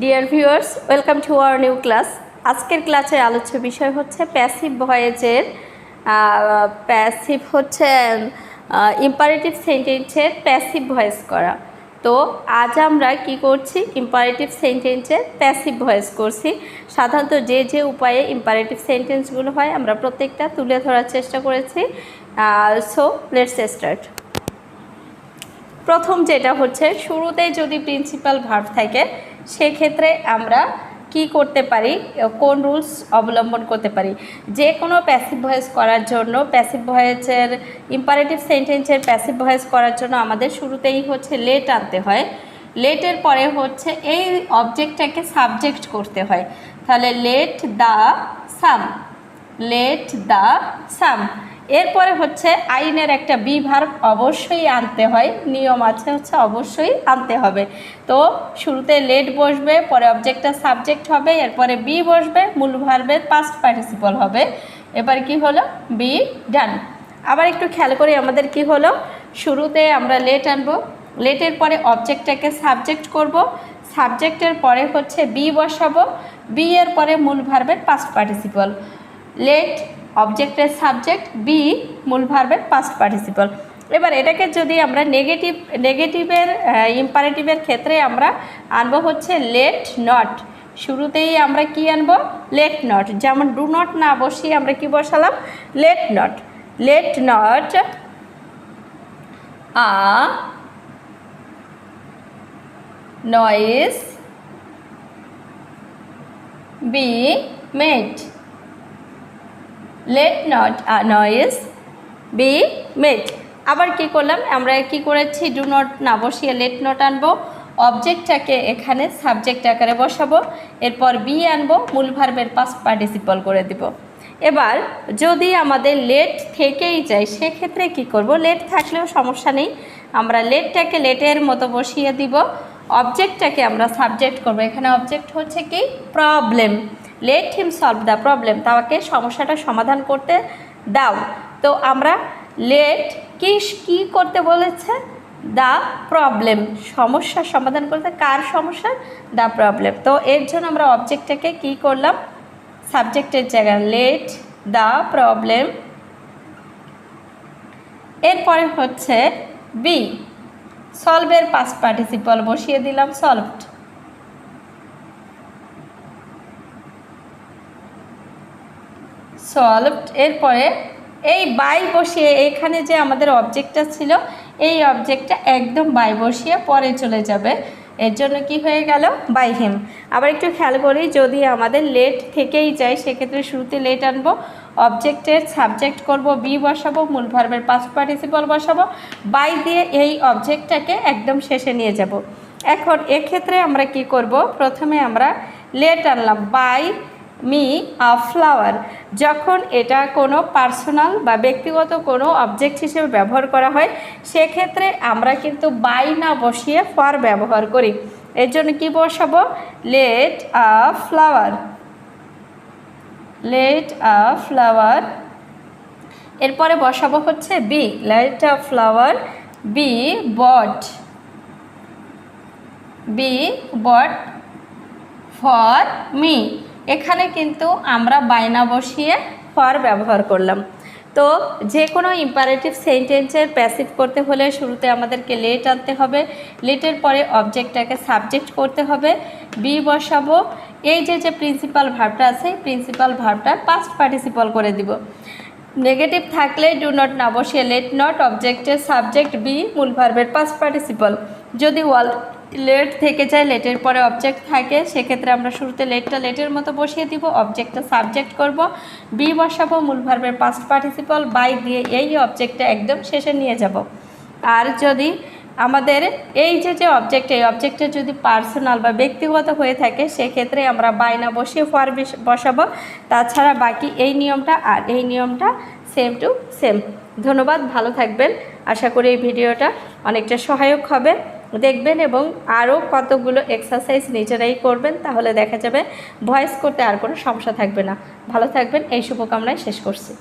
Dear viewers, welcome to our new class. আজকের ক্লাসের আলোচ্য বিষয় হচ্ছে প্যাসিভ ভয়েসের প্যাসিভ হচ্ছে ইম্পারেটিভ সেন্টেন্সের প্যাসিভ ভয়েস করা। তো আজ আমরা কি করছি, ইম্পারেটিভ সেন্টেন্সের প্যাসিভ ভয়েস করছি। সাধারণত যে উপায়ে ইম্পারেটিভ সেন্টেন্সগুলো হয় আমরা প্রত্যেকটা তুলে ধরার চেষ্টা করেছি। So let's start. প্রথম যেটা হচ্ছে, শুরুতে যদি প্রিন্সিপাল ভার্ব থাকে সেক্ষেত্রে আমরা কি করতে পারি, কোন রুলস অবলম্বন করতে পারি। যে কোনো প্যাসিভ ভয়েস করার জন্য, প্যাসিভ ভয়েসের ইম্পারেটিভ সেন্টেন্সের প্যাসিভ ভয়েস করার জন্য আমাদের শুরুতেই হচ্ছে লেট আনতে হয়। লেটের পরে হচ্ছে এই অবজেক্টটাকে সাবজেক্ট করতে হয়। তাহলে let the sum, let the sum. এরপরে হচ্ছে আইনের একটা বি ভার্ব অবশ্যই আনতে হয়, নিয়ম আছে হচ্ছে অবশ্যই আনতে হবে। তো শুরুতে লেট বসবে, পরে অবজেক্টটা সাবজেক্ট হবে, এরপরে বি বসবে, মূল ভার্বের পাস্ট পার্টিসিপল হবে। এবার কি হলো, বি ডান। আবার একটু খেয়াল করি আমাদের কি হলো, শুরুতে আমরা লেট আনবো, লেটের পরে অবজেক্টটাকে সাবজেক্ট করব, সাবজেক্টের পরে হচ্ছে বি বসাবো, বি এর পরে মূল ভার্বের পাস্ট পার্টিসিপল। লেট অবজেক্টের সাবজেক্ট, বি মূল ভার্বের পাস্ট পার্টিসিপল। এবার এটাকে যদি আমরা নেগেটিভের ইম্পারেটিভের ক্ষেত্রে আমরা আনবো হচ্ছে লেট নট। শুরুতেই আমরা কি আনবো, লেট নট। যেমন ডু নট না বসিয়ে আমরা কি বসালাম, let not. Let not a noise be made, let not a noise be made. আবার কি করলাম, আমরা কি করেছি, ডু নট না বসিয়ে লেট নট আনবো, অবজেক্টটাকে এখানে সাবজেক্ট আকারে বসাবো, এরপর বি আনবো, মূল ভার্বের পাস্ট পার্টিসিপল করে দিব। এবার যদি আমাদের লেট থেকেই যায় সেক্ষেত্রে কি করব, লেট থাকলেও সমস্যা নেই, আমরা লেটটাকে লেটের মতো বসিয়ে দিব, অবজেক্টটাকে আমরা সাবজেক্ট করব। এখানে অবজেক্ট হচ্ছে কি, problem. Let him solve the problem, তাকে সমস্যাটা সমাধান করতে দাও। তো আমরা লেট কি করতে বলেছে, দ্য প্রবলেম, সমস্যার সমাধান করতে। কার সমস্যা, দ্য প্রবলেম। তো এর জন্য আমরা অবজেক্টটাকে কি করলাম, সাবজেক্টের জায়গায় লেট দ্য প্রবলেম। এরপরে হচ্ছে বি, সলভের পাস্ট পার্টিসিপল বসিয়ে দিলাম, সলভড। সলভড। এরপরে এই বাই বসিয়ে, এখানে যে আমাদের অবজেক্টটা ছিল এই অবজেক্টটা একদম বাই বসিয়ে পরে চলে যাবে, এর জন্য কি হয়ে গেল, বাই হিম। আবার একটু খেয়াল করি, যদি আমাদের লেট থেকেই যায় সেক্ষেত্রে শুরুতে লেট আনবো, অবজেক্টের সাবজেক্ট করব, বি বসাবো, মূল ভার্বের পাস্ট পার্টিসিপল বসাবো, বাই দিয়ে এই অবজেক্টটাকে একদম শেষে নিয়ে যাব। এখন এক্ষেত্রে আমরা কি করব, প্রথমে আমরা লেট আনলাম, বাই মি আ ফ্লাওয়ার। যখন এটা কোনো পার্সোনাল বা ব্যক্তিগত কোনো অবজেক্ট হিসেবে ব্যবহার করা হয় সেক্ষেত্রে আমরা কিন্তু বাই না বসিয়ে ফর ব্যবহার করি। এর জন্য কি বসাবো, let a flower, let a flower. এরপরে বসাবো হচ্ছে B, let a flower be bought, be bought for me. এখানে কিন্তু আমরা বাইনা বসিয়ে ফর ব্যবহার করলাম। তো যে কোনো ইম্পারেটিভ সেন্টেন্সের প্যাসিভ করতে হলে শুরুতে আমাদেরকে লেট আনতে হবে, লেটের পরে অবজেক্টটাকে সাবজেক্ট করতে হবে, বি বসাবো, এই যে প্রিন্সিপাল ভার্বটা আছে প্রিন্সিপাল ভার্বটার পাস্ট পার্টিসিপল করে দিব। নেগেটিভ থাকলে ডু নট না বসিয়ে লেট নট, অবজেক্টের সাবজেক্ট বি, মূল ভার্বের পাস্ট পার্টিসিপল। যদি লেট থেকে যায়, লেটের পরে অবজেক্ট থাকে সেক্ষেত্রে আমরা শুরুতে লেটটা লেটের মতো বসিয়ে দিব, অবজেক্টটা সাবজেক্ট করব, বি বসাবো, মূল ভার্বের পাস্ট পার্টিসিপল, বাই দিয়ে এই অবজেক্টটা একদম শেষে নিয়ে যাব। আর যদি আমাদের এই যে অবজেক্ট, এই অবজেক্টটা যদি পার্সোনাল বা ব্যক্তিগত হয়ে থাকে সেক্ষেত্রে আমরা বাই না বসিয়ে ফর বসাবো। তাছাড়া বাকি এই নিয়মটা আর এই নিয়মটা সেম টু সেম। ধন্যবাদ, ভালো থাকবেন। আশা করি এই ভিডিওটা অনেকটা সহায়ক হবে, দেখবেন এবং আরও কতগুলো এক্সারসাইজ নিজেরাই করবেন, তাহলে দেখা যাবে ভয়েস করতে আর কোনো সমস্যা থাকবে না। ভালো থাকবেন, এই শুভকামনায় শেষ করছি।